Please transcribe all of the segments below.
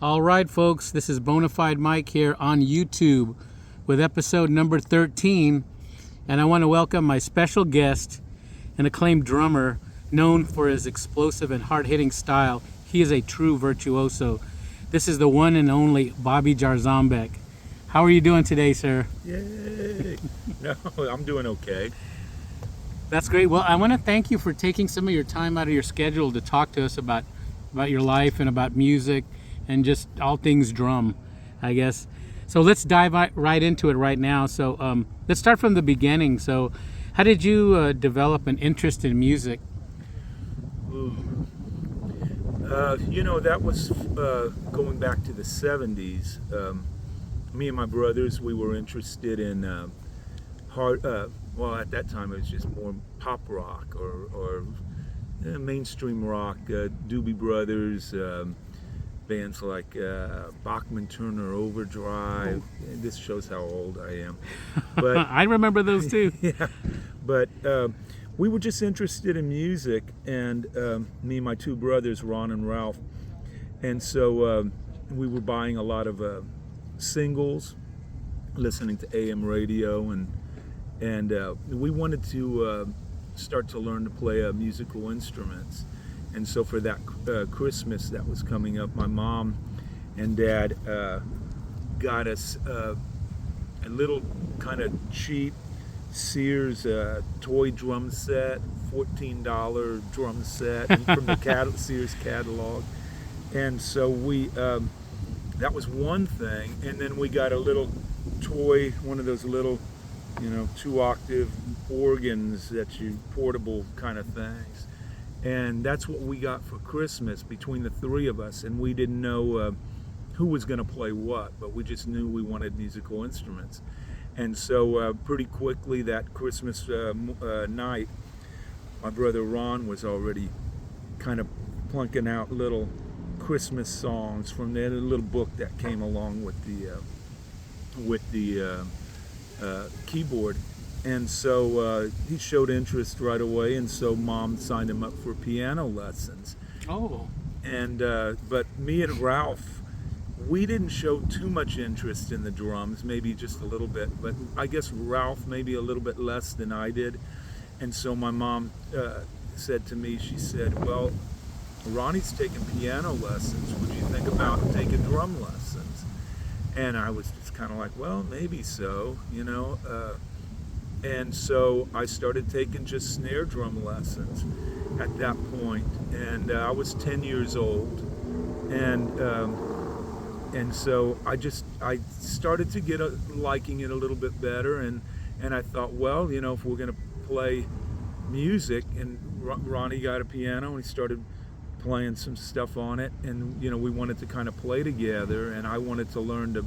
All right, folks, this is Bonafide Mike here on YouTube with episode number 13, and I want to welcome my special guest, an acclaimed drummer known for his explosive and hard-hitting style. He is a true virtuoso. This is the one and only Bobby Jarzombek. How are you doing today, sir? Yay! No, I'm doing okay. That's great. Well, I want to thank you for taking some of your time out of your schedule to talk to us about your life and about music and just all things drum, I guess. So let's dive right into it right now. So let's start from the beginning. So how did you develop an interest in music? That was going back to the 70s. Me and my brothers, we were interested in at that time it was just more pop rock or mainstream rock, Doobie Brothers, bands like Bachman Turner Overdrive. This shows how old I am. But I remember those too. Yeah, but we were just interested in music, and me and my two brothers, Ron and Ralph, and so we were buying a lot of singles, listening to AM radio, and we wanted to start to learn to play musical instruments. And so for that Christmas that was coming up, my mom and dad got us a little kind of cheap Sears toy drum set, $14 drum set from the Sears catalog. And so we, that was one thing. And then we got a little toy, one of those little, 2-octave organs portable kind of things. And that's what we got for Christmas between the three of us. And we didn't know who was going to play what, but we just knew we wanted musical instruments. And so pretty quickly that Christmas night, my brother Ron was already kind of plunking out little Christmas songs from the little book that came along with the keyboard. And so he showed interest right away, and so Mom signed him up for piano lessons. Oh. And but me and Ralph, we didn't show too much interest in the drums, maybe just a little bit, but I guess Ralph maybe a little bit less than I did. And so my mom said to me, she said, well, Ronnie's taking piano lessons. Would you think about taking drum lessons? And I was just kind of like, well, maybe so, and so I started taking just snare drum lessons at that point. And I was 10 years old. And so I started to get liking it a little bit better, and I thought, well, if we're going to play music, and Ronnie got a piano and he started playing some stuff on it, and we wanted to kind of play together, and I wanted to learn to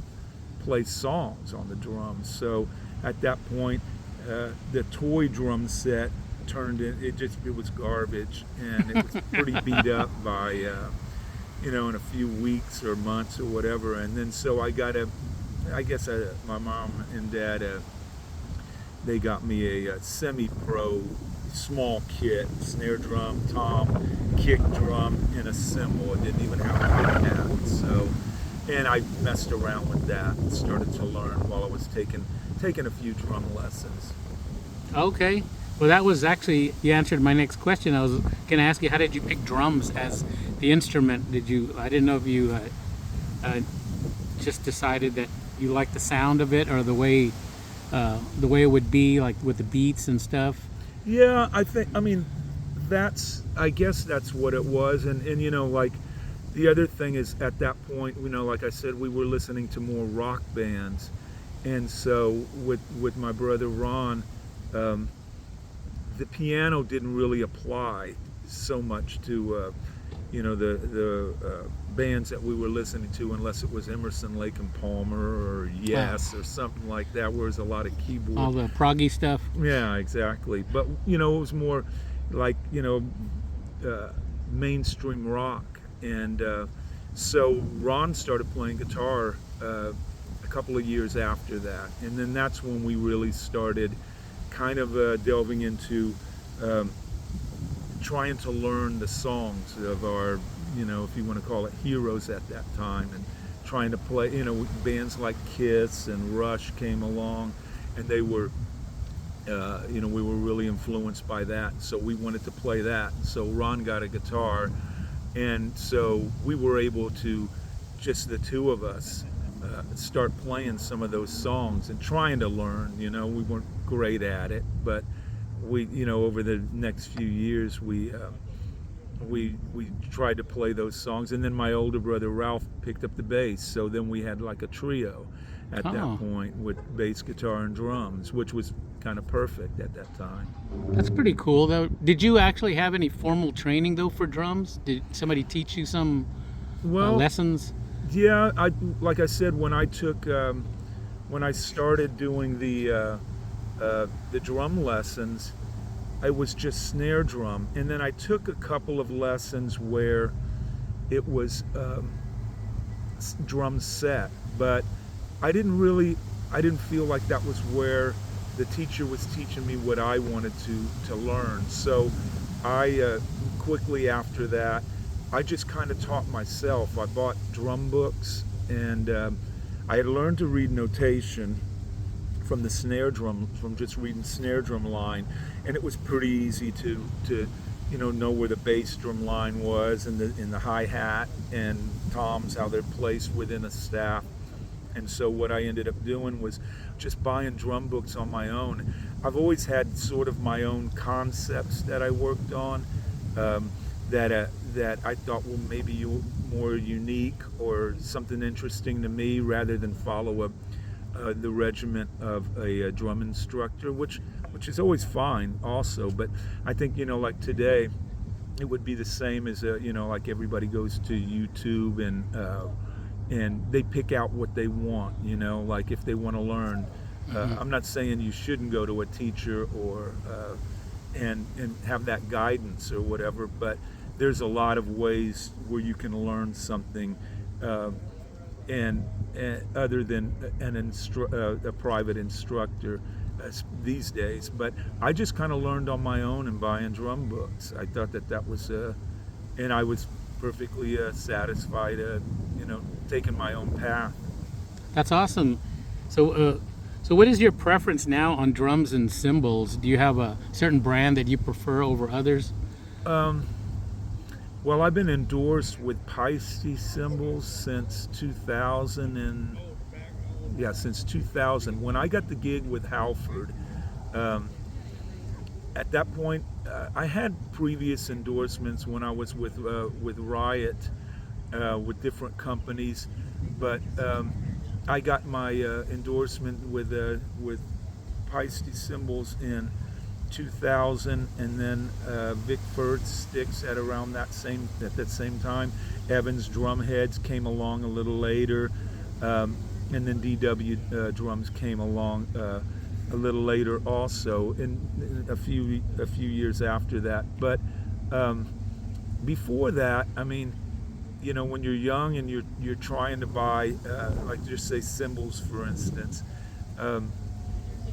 play songs on the drums. So at that point, the toy drum set turned in, it was garbage, and it was pretty beat up by in a few weeks or months or whatever. And then so I got my mom and dad, they got me a semi-pro small kit, snare drum, tom, kick drum, and a cymbal. It didn't even have a hi-hat. So, and I messed around with that and started to learn while I was taking a few drum lessons. Okay. Well, that was actually, you answered my next question. I was going to ask you, how did you pick drums as the instrument? I didn't know if you just decided that you liked the sound of it, or the way it would be, like with the beats and stuff. Yeah, I guess that's what it was. And like the other thing is, at that point, like I said, we were listening to more rock bands. And so with my brother Ron, the piano didn't really apply so much to the bands that we were listening to, unless it was Emerson, Lake and Palmer or Yes or something like that, where there's a lot of keyboard, all the proggy stuff. Yeah, exactly. But it was more like mainstream rock. And so Ron started playing guitar a couple of years after that, and then that's when we really started kind of delving into trying to learn the songs of our if you want to call it, heroes at that time, and trying to play, bands like Kiss and Rush came along, and they were, we were really influenced by that. So we wanted to play that. So Ron got a guitar, and so we were able to, just the two of us, start playing some of those songs and trying to learn. We weren't great at it, but we, over the next few years, we tried to play those songs. And then my older brother Ralph picked up the bass, so then we had like a trio at that point with bass, guitar, and drums, which was kind of perfect at that time. That's pretty cool, though. Did you actually have any formal training, though, for drums? Did somebody teach you some lessons? Yeah, like I said, when I started doing the drum lessons, I was just snare drum, and then I took a couple of lessons where it was drum set, but I didn't feel like that was where the teacher was teaching me what I wanted to learn. So I quickly after that, I just kind of taught myself. I bought drum books, and I had learned to read notation from the snare drum, from just reading snare drum line, and it was pretty easy to know where the bass drum line was, and the hi-hat and toms, how they're placed within a staff. And so what I ended up doing was just buying drum books on my own. I've always had sort of my own concepts that I worked on, that I thought were maybe more unique or something interesting to me, rather than follow the regiment of a drum instructor, which is always fine also. But I think, like today, it would be the same as like everybody goes to YouTube and they pick out what they want, like if they want to learn. I'm not saying you shouldn't go to a teacher or and have that guidance or whatever, but there's a lot of ways where you can learn something, and other than a private instructor these days. But I just kind of learned on my own and buying drum books. I thought that was, and I was perfectly satisfied, taking my own path. That's awesome. So what is your preference now on drums and cymbals? Do you have a certain brand that you prefer over others? Well, I've been endorsed with Paiste cymbals since 2000, since 2000. When I got the gig with Halford, at that point, I had previous endorsements when I was with Riot, with different companies, but I got my endorsement with Paiste cymbals in 2000, and then Vic Firth sticks at around that same time. Evans drum heads came along a little later, and then DW drums came along a little later also, in a few years after that. But before that, I mean, when you're young and you're trying to buy, like just say cymbals, for instance.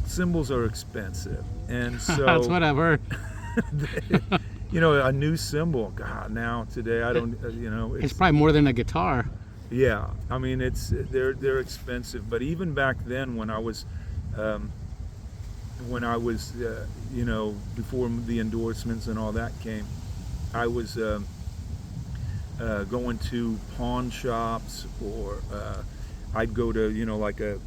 Cymbals are expensive, and so that's what I've heard. A new cymbal, God, now today I don't, it's probably more than a guitar. Yeah, I mean they're expensive. But even back then, when I was before the endorsements and all that came, I was going to pawn shops, or I'd go to like a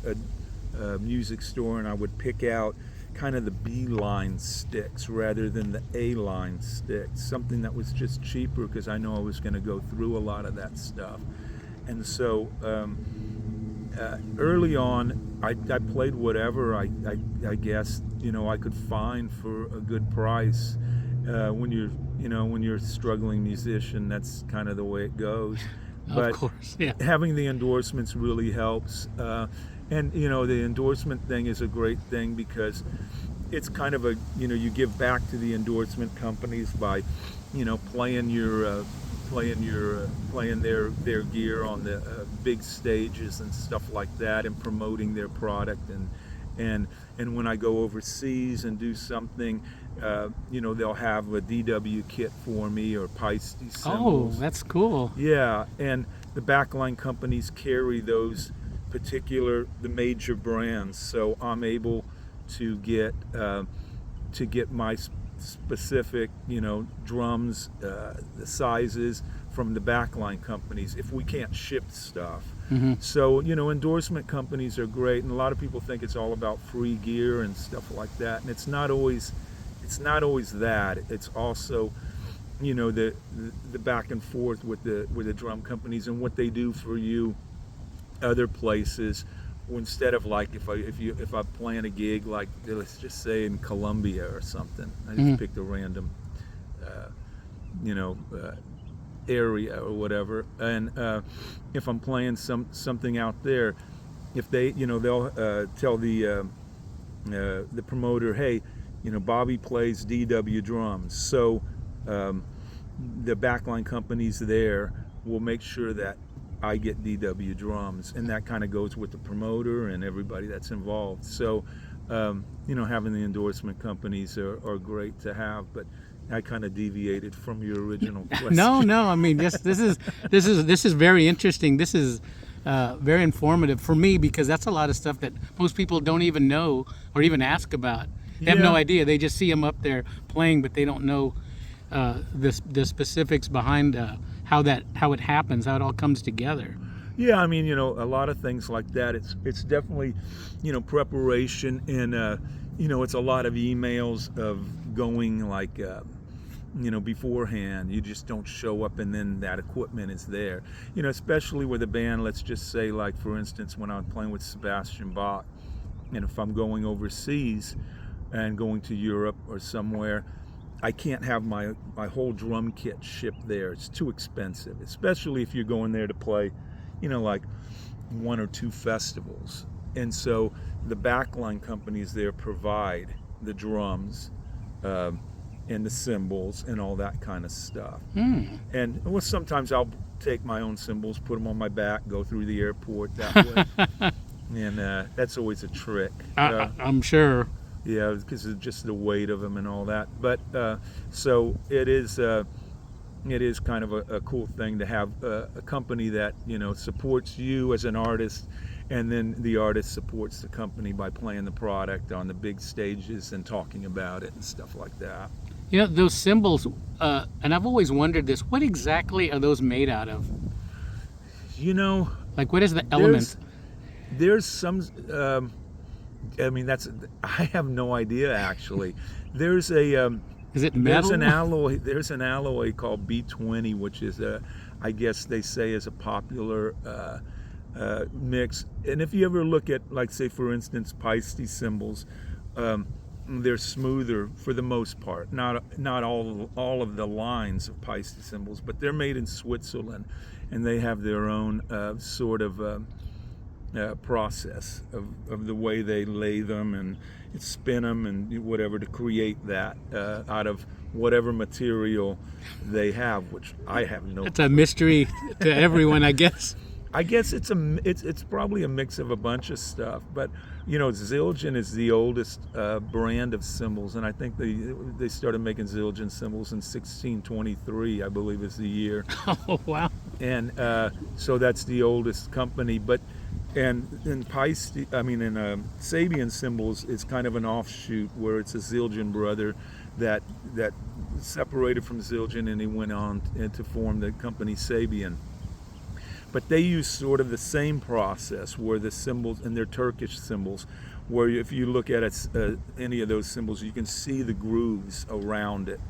music store, and I would pick out kind of the B-line sticks rather than the A-line sticks, something that was just cheaper, because I know I was going to go through a lot of that stuff. And so early on, I played whatever I guess I could find for a good price. When you're a struggling musician, that's kind of the way it goes. But of course, yeah. Having the endorsements really helps. And the endorsement thing is a great thing, because it's kind of you give back to the endorsement companies by playing their gear on the big stages and stuff like that, and promoting their product. And when I go overseas and do something, they'll have a DW kit for me or Paiste Oh, cymbals. that's cool. Yeah, and the backline companies carry those the major brands, so I'm able to get my specific, drums, the sizes from the backline companies if we can't ship stuff. So, endorsement companies are great, and a lot of people think it's all about free gear and stuff like that, and it's not always that. It's also, the back and forth with the drum companies and what they do for you other places. Instead of like if I plan a gig, like let's just say in Colombia or something, I just picked a random area or whatever, and if I'm playing something out there, if they they'll tell the promoter, hey, Bobby plays DW drums, so the backline companies there will make sure that I get DW drums, and that kind of goes with the promoter and everybody that's involved. So having the endorsement companies are great to have, but I kind of deviated from your original question. No, I mean, this is very interesting. This is very informative for me, because that's a lot of stuff that most people don't even know or even ask about. They have no idea. They just see them up there playing, but they don't know the specifics behind how it happens, how it all comes together. Yeah, I mean, a lot of things like that. It's definitely, preparation, and it's a lot of emails of going like, beforehand. You just don't show up and then that equipment is there. Especially with a band, let's just say, like, for instance, when I'm playing with Sebastian Bach, and if I'm going overseas and going to Europe or somewhere, I can't have my whole drum kit shipped there. It's too expensive, especially if you're going there to play, like 1 or 2 festivals. And so the backline companies there provide the drums and the cymbals and all that kind of stuff. And sometimes I'll take my own cymbals, put them on my back, go through the airport that way. And that's always a trick. I'm sure. Yeah, because of just the weight of them and all that. But so it is kind of a cool thing to have a company that supports you as an artist, and then the artist supports the company by playing the product on the big stages and talking about it and stuff like that. Those cymbals, and I've always wondered this. What exactly are those made out of? Like, what is the element? There's some. I mean, I have no idea actually. There's a is it metal? There's an alloy called B20, which is I guess they say is a popular mix. And if you ever look at, like, say for instance, Paiste cymbals, they're smoother for the most part. Not all of the lines of Paiste cymbals, but they're made in Switzerland, and they have their own sort of process of the way they lay them and spin them and whatever to create that out of whatever material they have, which I have no. It's a mystery to everyone, I guess. I guess it's probably a mix of a bunch of stuff, but Zildjian is the oldest brand of cymbals, and I think they started making Zildjian cymbals in 1623, I believe is the year. Oh, wow! And so that's the oldest company, but in Paiste, in Sabian cymbals, it's kind of an offshoot where it's a Zildjian brother that separated from Zildjian, and he went on to form the company Sabian. But they use sort of the same process where the cymbals, and they're Turkish cymbals, where if you look at any of those cymbals, you can see the grooves around it.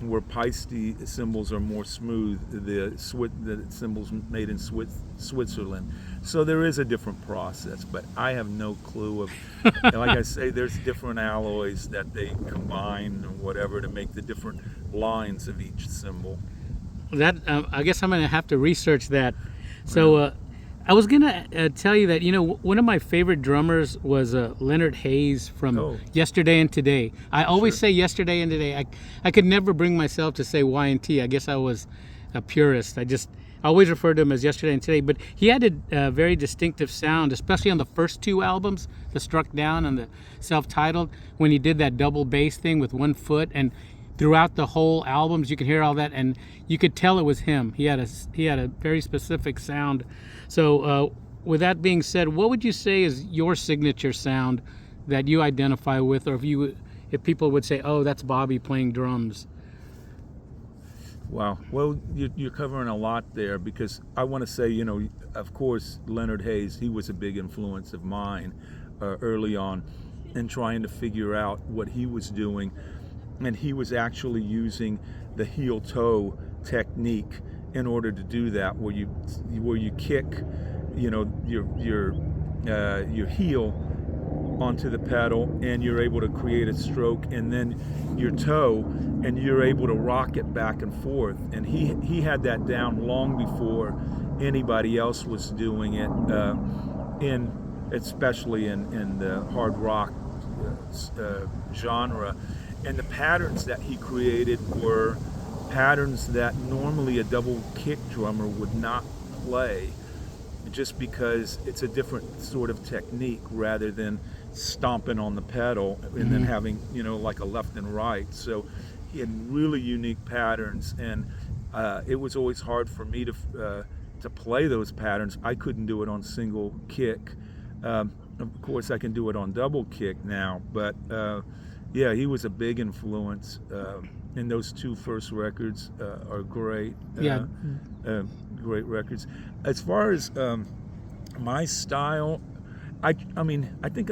Where Paiste cymbals are more smooth, the cymbals made in Switzerland. So there is a different process, but I have no clue of. Like I say, there's different alloys that they combine or whatever to make the different lines of each cymbal. That I guess I'm gonna have to research that. So I was gonna tell you that one of my favorite drummers was Leonard Hayes from Yesterday and Today. I always say Yesterday and Today. I could never bring myself to say Y&T. I guess I was a purist. I always refer to him as Yesterday and Today, but he had a very distinctive sound, especially on the first two albums, the Struck Down and the self-titled, when he did that double bass thing with 1 foot, and throughout the whole albums you could hear all that, and you could tell it was him. He had a very specific sound. So with that being said, what would you say is your signature sound that you identify with, or if people would say, oh, that's Bobby playing drums? Wow. Well, you're covering a lot there, because I want to say, you know, of course, Leonard Hayes, he was a big influence of mine early on in trying to figure out what he was doing. And he was actually using the heel toe technique in order to do that, where you kick, you know, your heel onto the pedal, and you're able to create a stroke, and then your toe, and you're able to rock it back and forth. And he had that down long before anybody else was doing it, especially in the hard rock genre. And the patterns that he created were patterns that normally a double kick drummer would not play, just because it's a different sort of technique rather than stomping on the pedal and then having, you know, like a left and right. So he had really unique patterns, and it was always hard for me to play those patterns. I couldn't do it on single kick. Of course, I can do it on double kick now, but yeah, he was a big influence. And those two first records are great. Great records. As far as my style, I mean, I think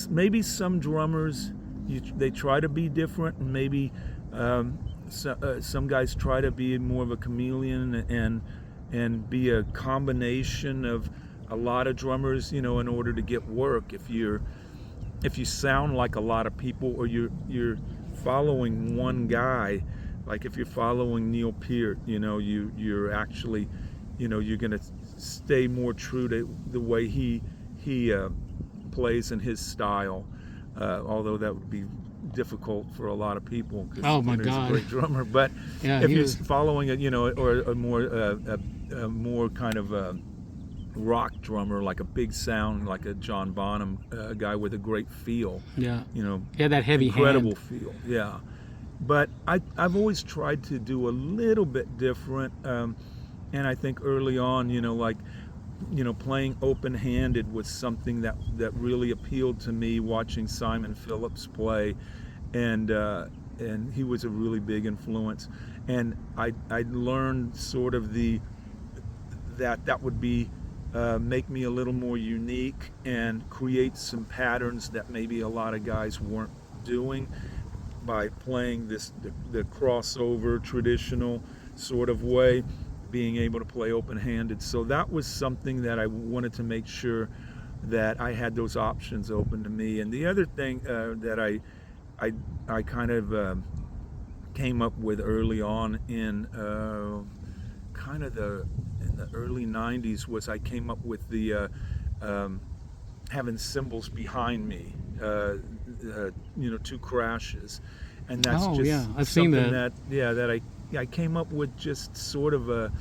maybe some drummers they try to be different, and maybe some guys try to be more of a chameleon and be a combination of a lot of drummers, you know, in order to get work. If you sound like a lot of people, or you're following one guy, like if you're following Neil Peart, you know, you're actually, you know, you're gonna stay more true to the way he plays in his style, although that would be difficult for a lot of people, because oh my he's God, a great drummer. But yeah, if you're following it, you know, or a more kind of rock drummer, like a big sound, like a John Bonham, a guy with a great feel, yeah, you know, that heavy incredible hand. feel, yeah. But I've always tried to do a little bit different, and I think early on, you know, like, you know, playing open-handed was something that really appealed to me, watching Simon Phillips play, and he was a really big influence. And I learned sort of that would be make me a little more unique and create some patterns that maybe a lot of guys weren't doing, by playing the crossover traditional sort of way, being able to play open-handed. So that was something that I wanted to make sure that I had those options open to me. And the other thing that I kind of came up with early on in in the early 90s was I came up with the having cymbals behind me, you know, 2 crashes, and that's I've seen that. that I came up with, just sort of a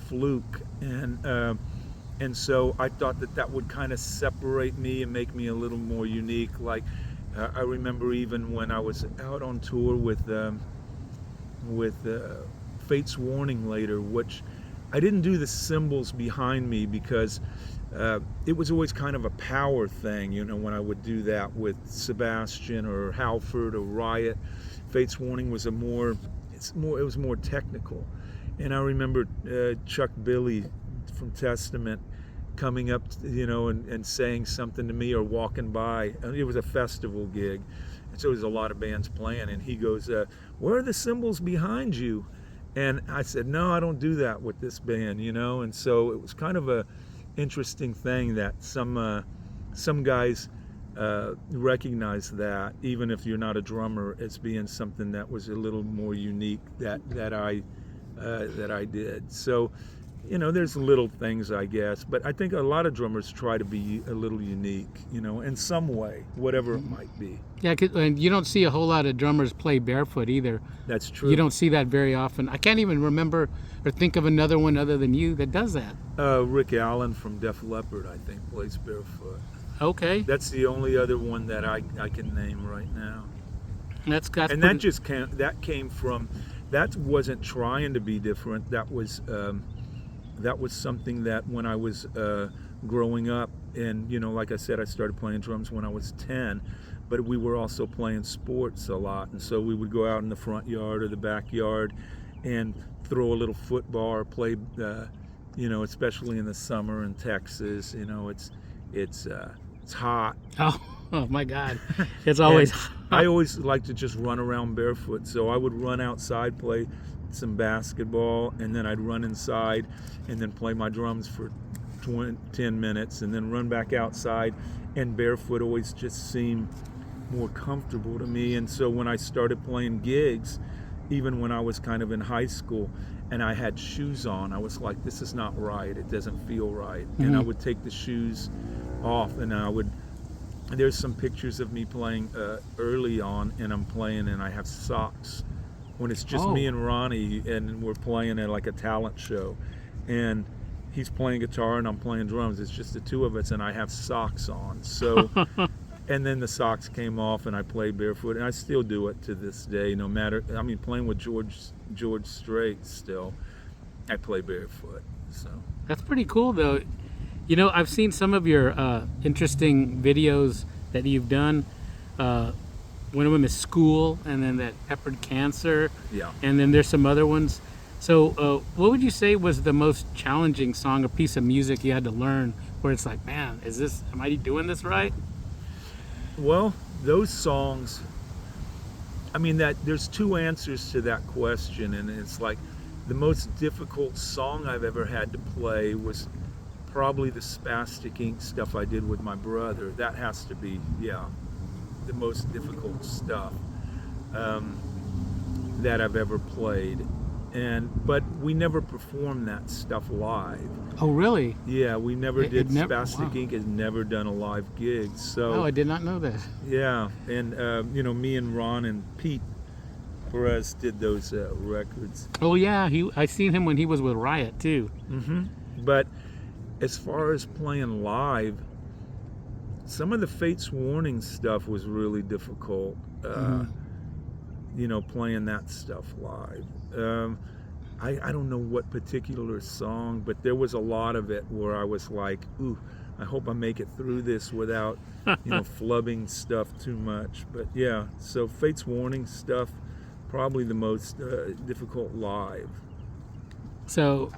fluke, and so I thought that would kind of separate me and make me a little more unique. Like I remember even when I was out on tour with Fate's Warning later, which I didn't do the cymbals behind me because it was always kind of a power thing, you know, when I would do that with Sebastian or Halford or Riot. Fate's Warning was it was more technical. And I remember Chuck Billy from Testament coming up, you know, and saying something to me, or walking by. It was a festival gig, and so there's a lot of bands playing, and he goes, where are the cymbals behind you? And I said, no, I don't do that with this band, you know. And so it was kind of a interesting thing that some guys recognize that, even if you're not a drummer, as being something that was a little more unique that I did. So there's little things, I guess, but I think a lot of drummers try to be a little unique, in some way, whatever it might be. Yeah, and you don't see a whole lot of drummers play barefoot either. That's true. You don't see that very often. I can't even remember or think of another one other than you that does that. Rick Allen from Def Leppard, I think, plays barefoot. Okay. That's the only other one that I can name right now. That's and that came from, that wasn't trying to be different. That was something that when I was growing up, and like I said, I started playing drums when I was 10, but we were also playing sports a lot, and so we would go out in the front yard or the backyard and throw a little football or play, especially in the summer in Texas. It's hot. Oh my God, it's always hot. I always like to just run around barefoot, so I would run outside, play some basketball, and then I'd run inside and then play my drums for 10 minutes and then run back outside, and barefoot always just seemed more comfortable to me. And so when I started playing gigs, even when I was kind of in high school and I had shoes on, I was like, this is not right, it doesn't feel right. Mm-hmm. And I would take the shoes off, and there's some pictures of me playing early on, and I'm playing and I have socks when it's just me and Ronnie, and we're playing at like a talent show, and he's playing guitar and I'm playing drums. It's just the two of us, and I have socks on. So, and then the socks came off, and I play barefoot, and I still do it to this day. No matter, playing with George Strait, still, I play barefoot. So that's pretty cool, though. I've seen some of your interesting videos that you've done. One of them is School, and then that Peppered Cancer. Yeah. And then there's some other ones. So what would you say was the most challenging song or piece of music you had to learn where it's like, man, am I doing this right? Well, those songs, there's two answers to that question, and it's like the most difficult song I've ever had to play was probably the Spastic Ink stuff I did with my brother. That has to be, the most difficult stuff that I've ever played. But we never performed that stuff live. Oh, really? Yeah, we never did. Spastic Wow. Ink has never done a live gig. So Oh, I did not know that. yeah, and me and Ron and Pete Perez did those records. Oh yeah, I seen him when he was with Riot too. Mm-hmm. But as far as playing live, some of the Fates Warning stuff was really difficult. Playing that stuff live. I don't know what particular song, but there was a lot of it where I was like, ooh, I hope I make it through this without, flubbing stuff too much. But yeah, so Fates Warning stuff, probably the most difficult live. So,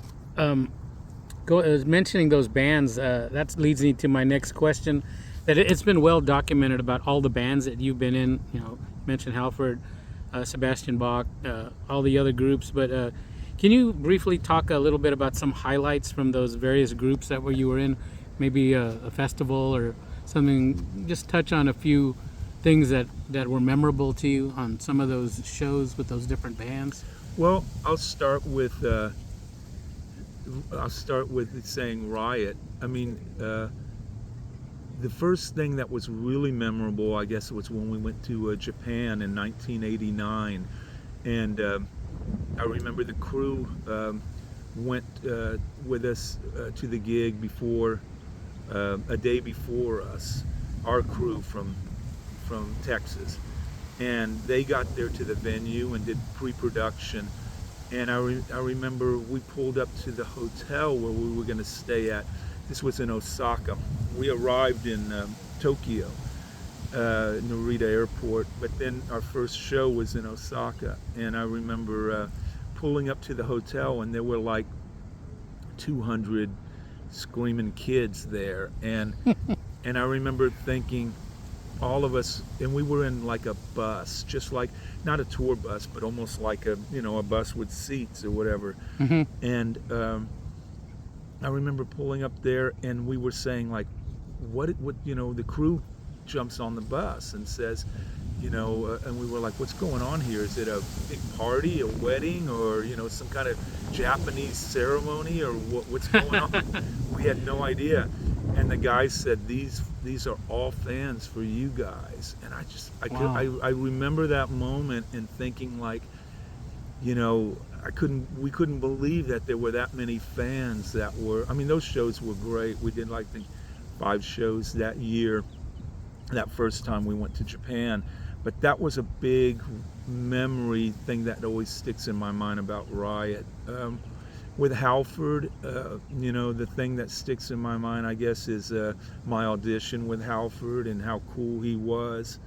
mentioning those bands, that leads me to my next question. That it's been well documented about all the bands that you've been in. Mentioned Halford, Sebastian Bach, all the other groups. But can you briefly talk a little bit about some highlights from those various groups that you were in? Maybe a festival or something. Just touch on a few things that were memorable to you on some of those shows with those different bands. Well, I'll start with saying Riot. The first thing that was really memorable, I guess, was when we went to Japan in 1989, and I remember the crew went with us to the gig before a day before us, our crew from Texas, and they got there to the venue and did pre-production. And I remember we pulled up to the hotel where we were going to stay at. This was in Osaka. We arrived in Tokyo, Narita Airport, but then our first show was in Osaka. And I remember pulling up to the hotel, and there were like 200 screaming kids there. And I remember thinking, all of us, and we were in like a bus, just like, not a tour bus, but almost like a bus with seats or whatever. Mm-hmm. And I remember pulling up there, and we were saying like, what the crew jumps on the bus and says, and we were like, what's going on here? Is it a big party, a wedding, or some kind of Japanese ceremony, or what's going on? We had no idea. And the guy said, these are all fans for you guys. And Wow. I remember that moment and thinking like, we couldn't believe that there were that many fans that were. I mean, those shows were great. We did like the 5 shows that year, that first time we went to Japan. But that was a big memory thing that always sticks in my mind about Riot. With Halford, the thing that sticks in my mind, I guess, is my audition with Halford and how cool he was.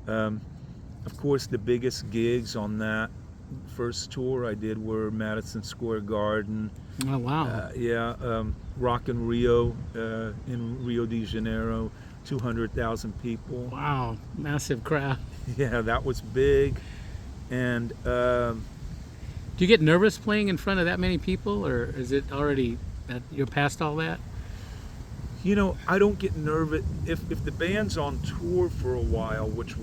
Of course, the biggest gigs on that first tour I did were Madison Square Garden. Oh, wow. Rock in Rio, in Rio de Janeiro, 200,000 people. Wow, massive crowd. Yeah, that was big. And Do you get nervous playing in front of that many people, or is it already that you're past all that? I don't get nervous if the band's on tour for a while, which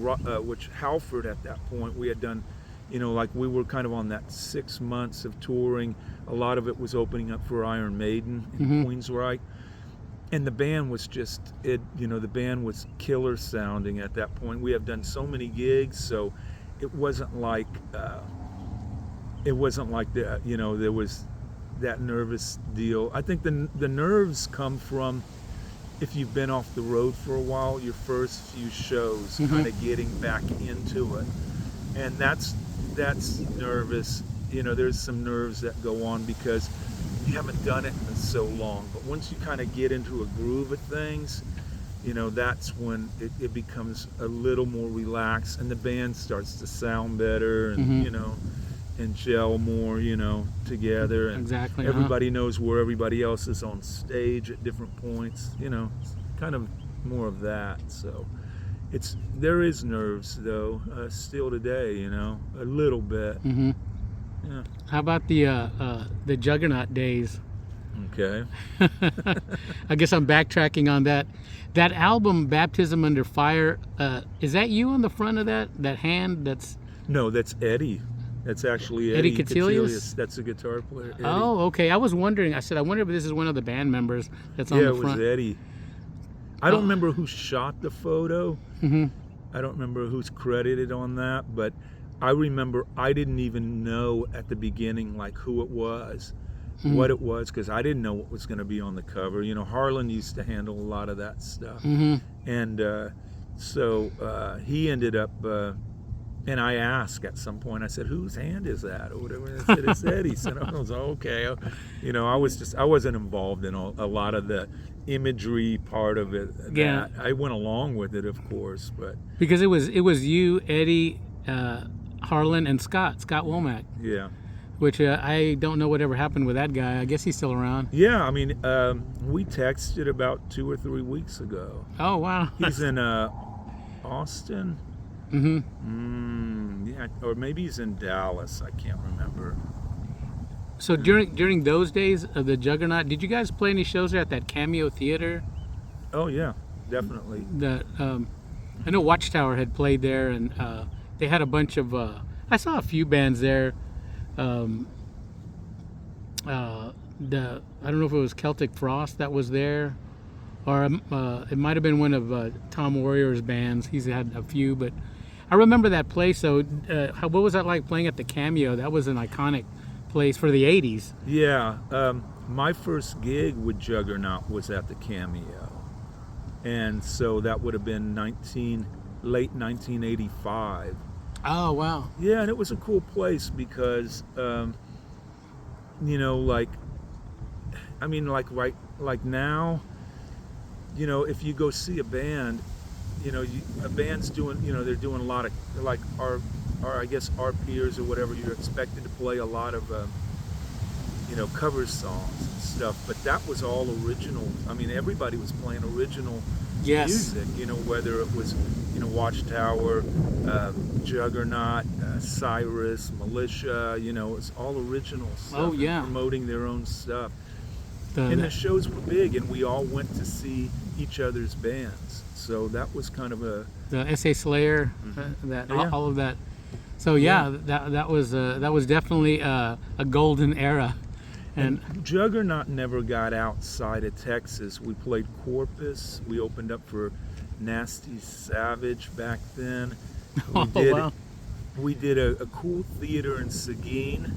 Halford at that point we had done. Like we were kind of on that 6 months of touring. A lot of it was opening up for Iron Maiden in Queensryche. And the band was the band was killer sounding at that point. We have done so many gigs, so it wasn't like there was that nervous deal. I think the nerves come from if you've been off the road for a while, your first few shows, kind of getting back into it. And that's nervous. There's some nerves that go on because you haven't done it in so long. But once you kind of get into a groove of things, that's when it becomes a little more relaxed and the band starts to sound better and, and gel more, together. And Exactly. everybody knows where everybody else is on stage at different points, kind of more of that. So there is nerves though, still today, a little bit. Yeah. How about the Juggernaut days? Okay. I guess I'm backtracking on that. That album, Baptism Under Fire, is that you on the front of that hand? No, that's Eddie. That's actually Eddie Catilius? That's a guitar player. Eddie. Oh, okay. I was wondering. I said, I wonder if this is one of the band members that's on the front. Yeah, it was Eddie. I don't remember who shot the photo. I don't remember who's credited on that, but I remember I didn't even know at the beginning like who it was, what it was, because I didn't know what was going to be on the cover. Harlan used to handle a lot of that stuff, and so he ended up. And I asked at some point, I said, whose hand is that? Or whatever. And I said, it's Eddie's. And I was like, okay. I wasn't involved in a lot of the imagery part of it. Yeah. I went along with it, of course, but. Because it was you, Eddie, Harlan, and Scott Womack. Yeah. Which I don't know whatever happened with that guy. I guess he's still around. Yeah, I mean, we texted about 2 or 3 weeks ago. Oh, wow. He's in Austin. Yeah, or maybe he's in Dallas. I can't remember. So during those days of the Juggernaut, did you guys play any shows there at that Cameo Theater? Oh yeah, definitely. I know Watchtower had played there, and they had a bunch of. I saw a few bands there. I don't know if it was Celtic Frost that was there, or it might have been one of Tom Warrior's bands. He's had a few, but I remember that place. So, what was that like playing at the Cameo? That was an iconic place for the '80s. Yeah, my first gig with Juggernaut was at the Cameo, and so that would have been late 1985. Oh wow! Yeah, and it was a cool place because, like now, if you go see a band, a band's doing, they're doing a lot of, like our I guess our peers or whatever, you're expected to play a lot of, cover songs and stuff, but that was all original. I mean, everybody was playing original music, whether it was, Watchtower, Juggernaut, Cyrus, Militia, it was all original stuff. Oh, yeah. Promoting their own stuff. And the shows were big, and we all went to see each other's bands. So that was kind of a the S.A. Slayer, all of that. So that was definitely a golden era. And Juggernaut never got outside of Texas. We played Corpus. We opened up for Nasty Savage back then. We did a cool theater in Seguin.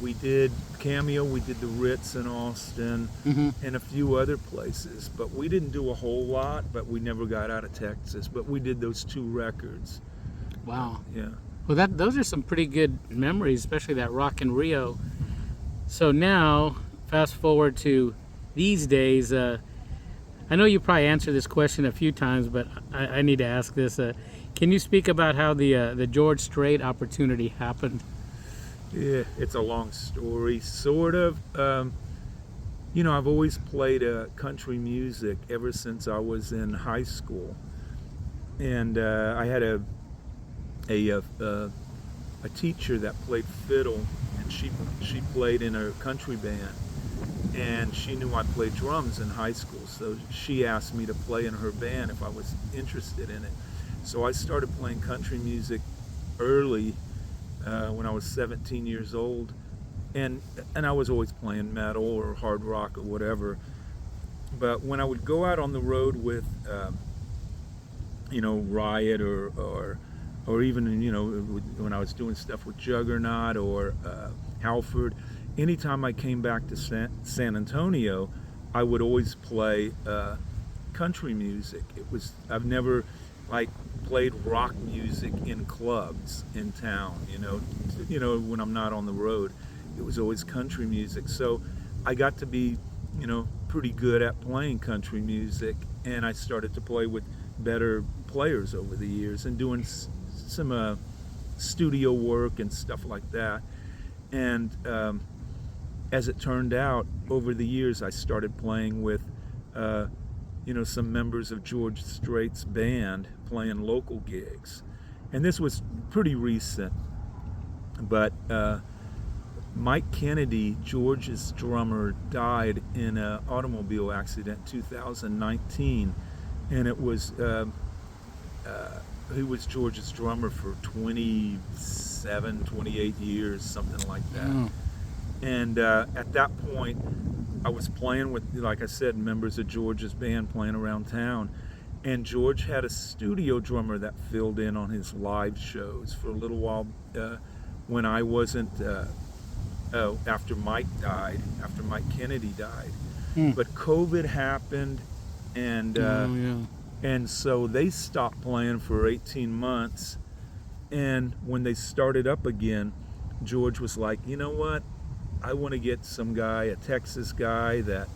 We did Cameo. We did the Ritz in Austin, and a few other places. But we didn't do a whole lot. But we never got out of Texas. But we did those 2 records. Wow. Yeah. Well, those are some pretty good memories, especially that Rock in Rio. So now, fast forward to these days. I know you probably answered this question a few times, but I need to ask this. Can you speak about how the George Strait opportunity happened? Yeah, it's a long story, sort of. I've always played country music ever since I was in high school, and I had a teacher that played fiddle, and she played in a country band, and she knew I played drums in high school, so she asked me to play in her band if I was interested in it. So I started playing country music early, when I was 17 years old, and I was always playing metal or hard rock or whatever. But when I would go out on the road with Riot or even when I was doing stuff with Juggernaut or Halford, anytime I came back to San Antonio, I would always play country music. I've never played rock music in clubs in town, when I'm not on the road. It was always country music. So I got to be, pretty good at playing country music, and I started to play with better players over the years and doing some studio work and stuff like that. And as it turned out, over the years, I started playing with some members of George Strait's band, playing local gigs. And this was pretty recent, but Mike Kennedy, George's drummer, died in an automobile accident in 2019, and it was he was George's drummer for 27, 28 years, something like that. And at that point, I was playing with, like I said, members of George's band, playing around town. And George had a studio drummer that filled in on his live shows for a little while when I wasn't, after Mike Kennedy died. But COVID happened, and so they stopped playing for 18 months. And when they started up again, George was like, you know what? I want to get some guy, a Texas guy that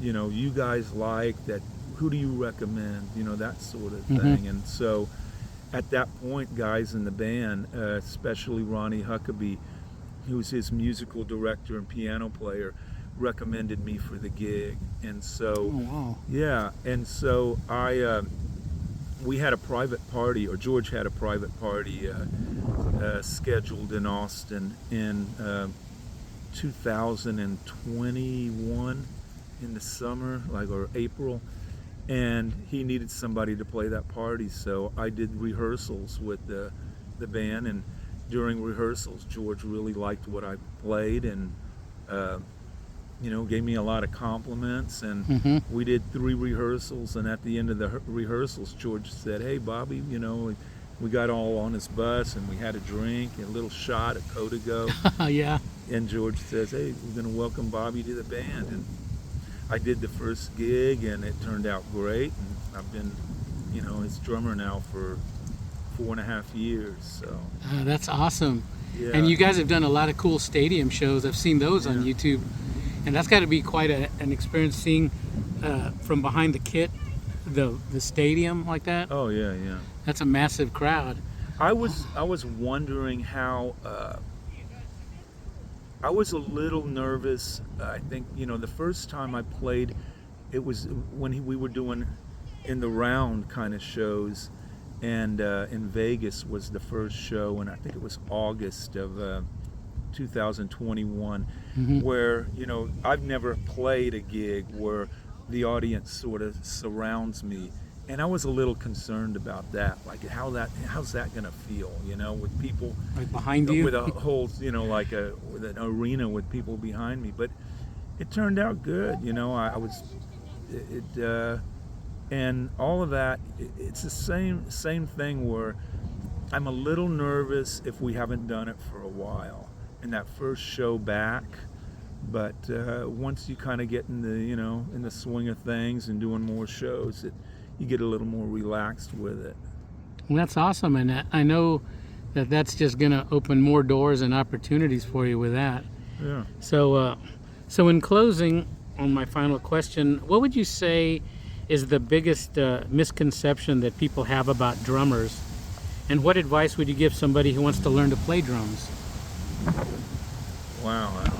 you guys like. That who do you recommend? That sort of thing. And so, at that point, guys in the band, especially Ronnie Huckabee, who's his musical director and piano player, recommended me for the gig. And so, and so we had a private party, or George had a private party scheduled in Austin in 2021 in the summer, or April, and he needed somebody to play that party. So I did rehearsals with the band, and during rehearsals, George really liked what I played, and gave me a lot of compliments. And we did 3 rehearsals, and at the end of the rehearsals, George said, "Hey, Bobby, we got all on his bus, and we had a drink, a little shot of Codigo." Yeah. And George says, "Hey, we're going to welcome Bobby to the band." And I did the first gig, and it turned out great. And I've been, his drummer now for 4.5 years. So that's awesome. Yeah. And you guys have done a lot of cool stadium shows. I've seen those on YouTube, and that's got to be quite an experience seeing from behind the kit the stadium like that. Oh yeah. That's a massive crowd. I was wondering how. I was a little nervous. I think the first time I played, it was when we were doing in the round kind of shows, and in Vegas was the first show, and I think it was August of 2021, where, you know, I've never played a gig where the audience sort of surrounds me. And I was a little concerned about that, like how's that gonna feel, you know, with people Like behind you? with a whole, you know, like with an arena with people behind me. But it turned out good, you know. I was, and all of that. It's the same thing where I'm a little nervous if we haven't done it for a while, and that first show back. But once you kind of get in the, you know, in the swing of things and doing more shows, you get a little more relaxed with it. Well, that's awesome, and I know that's just going to open more doors and opportunities for you with that. Yeah. So in closing, on my final question, what would you say is the biggest misconception that people have about drummers, and what advice would you give somebody who wants to learn to play drums? Wow, I don't know.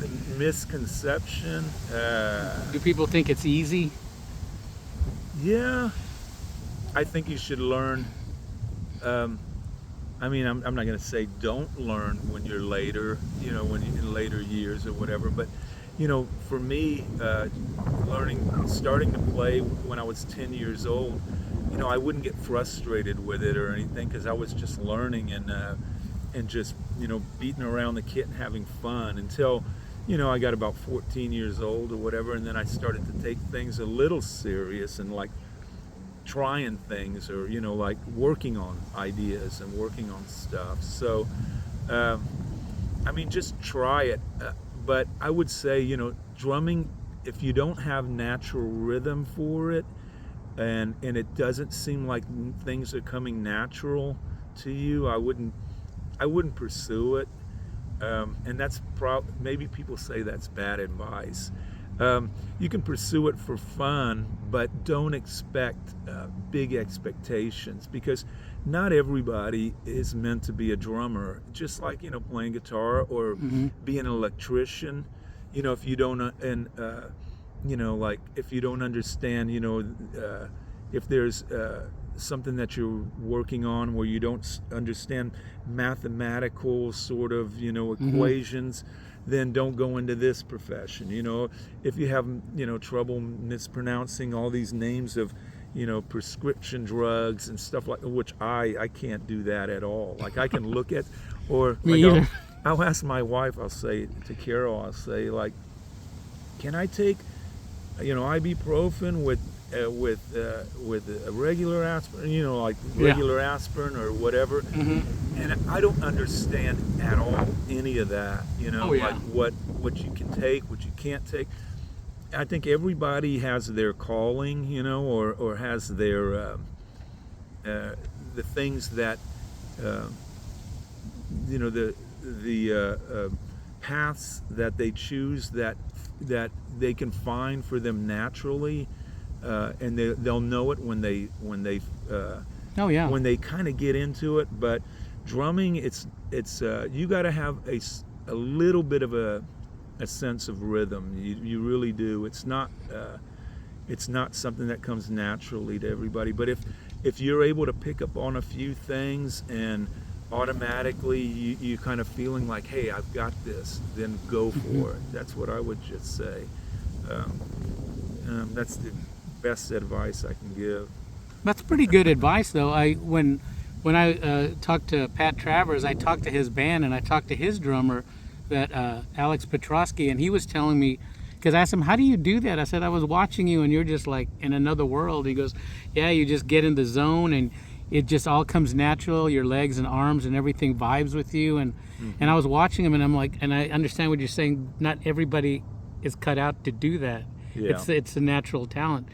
The misconception. Do people think it's easy? Yeah, I think you should learn. I mean, I'm not going to say don't learn when you're later, you know, when in later years or whatever. But, you know, for me, starting to play when I was 10 years old, you know, I wouldn't get frustrated with it or anything because I was just learning and just, you know, beating around the kit and having fun until, you know, I got about 14 years old or whatever, and then I started to take things a little serious and like trying things, or, you know, like working on ideas and working on stuff. So I mean, just try it. But I would say, you know, drumming, if you don't have natural rhythm for it, and it doesn't seem like things are coming natural to you, I wouldn't pursue it. And that's maybe people say that's bad advice. You can pursue it for fun, but don't expect big expectations, because not everybody is meant to be a drummer. Just like, you know, playing guitar or being an electrician. You know, if you don't you know, like if you don't understand, you know, if there's something that you're working on where you don't understand mathematical sort of, you know, equations, then don't go into this profession. You know, if you have, you know, trouble mispronouncing all these names of, you know, prescription drugs and stuff like, which I can't do that at all. Like I can look at, or like I'll ask my wife, I'll say to Carol, I'll say like, can I take, you know, ibuprofen with a regular aspirin, you know, like regular aspirin or whatever, and I don't understand at all any of that, you know, like what you can take, what you can't take. I think everybody has their calling, you know, or has their the things that you know, the paths that they choose that they can find for them naturally. And they'll know it when they when they kind of get into it. But drumming, it's you got to have a little bit of a sense of rhythm. You really do. It's not something that comes naturally to everybody. But if you're able to pick up on a few things and automatically you kind of feeling like, hey, I've got this, then go for it. That's what I would just say. That's the best advice I can give. That's pretty good advice, though. When I talked to Pat Travers, I talked to his band and I talked to his drummer, that Alex Petrosky, and he was telling me, because I asked him, how do you do that? I said, I was watching you and you're just like in another world. He goes, yeah, you just get in the zone and it just all comes natural. Your legs and arms and everything vibes with you. And I was watching him and I'm like, and I understand what you're saying. Not everybody is cut out to do that. Yeah. It's a natural talent.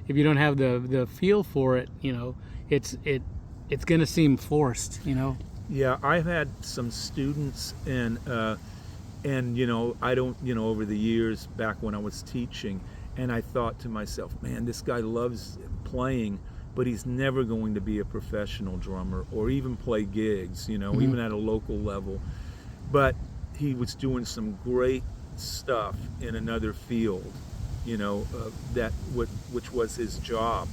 If you don't have the feel for it, you know, it's going to seem forced, you know. Yeah, I've had some students and you know, I don't, you know, over the years back when I was teaching, and I thought to myself, man, this guy loves playing, but he's never going to be a professional drummer or even play gigs, you know, even at a local level. But he was doing some great stuff in another field, you know, which was his job.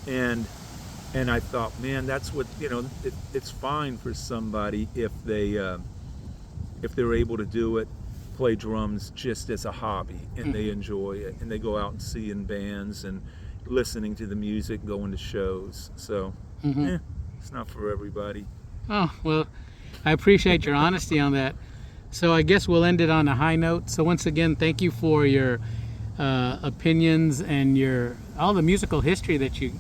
And And I thought, man, that's what, it's fine for somebody if they're able to do it, play drums just as a hobby, and they enjoy it, and they go out and see in bands and listening to the music, going to shows. So, it's not for everybody. Oh, well, I appreciate your honesty on that. So I guess we'll end it on a high note. So once again, thank you for your opinions and all the musical history that you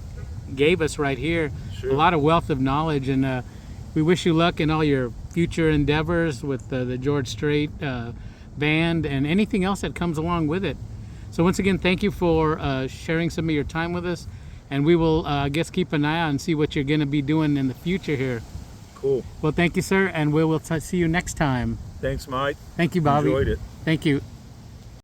gave us right here. Sure. A lot of wealth of knowledge, and we wish you luck in all your future endeavors with the George Strait band and anything else that comes along with it. So once again, thank you for sharing some of your time with us, and we will, I guess, keep an eye out and see what you're going to be doing in the future here. Cool. Well, thank you, sir, and we will see you next time. Thanks, Mike. Thank you, Bobby. Enjoyed it. Thank you.